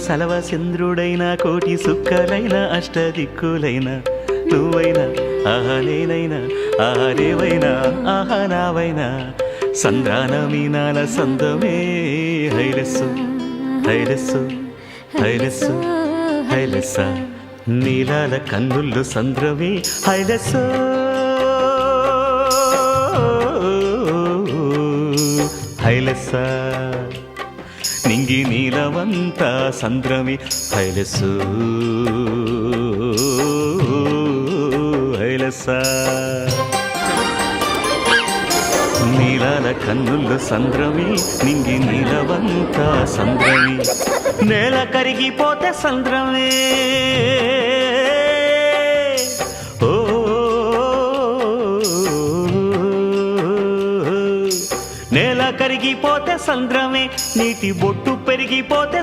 సలవ చంద్రుడైన కోటి సుక్కలైన అష్టదిక్కులైన నువ్వైనా ఆహా నేనైనా ఆహా రేవైనా ఆహా నావైనా సంద్రాన మీనాల సందమే హైలెస్సు హైలెస్సు హైలెస్సు హైలెస్స నీలాల కన్నుల్లో సంద్రమే హైలెస్సు హైలెస్స నింగి నీలవంత సంద్రమి హైలెస్సు హైలెస్స నీలాల కన్నుల్లో సంద్రమి నింగి నీలవంత సంద్రమి నేల కరిగిపోతే సంద్రమే ఓ నేల కరిగిపోతే సంద్రమే నీటి బొట్టు పెరిగిపోతే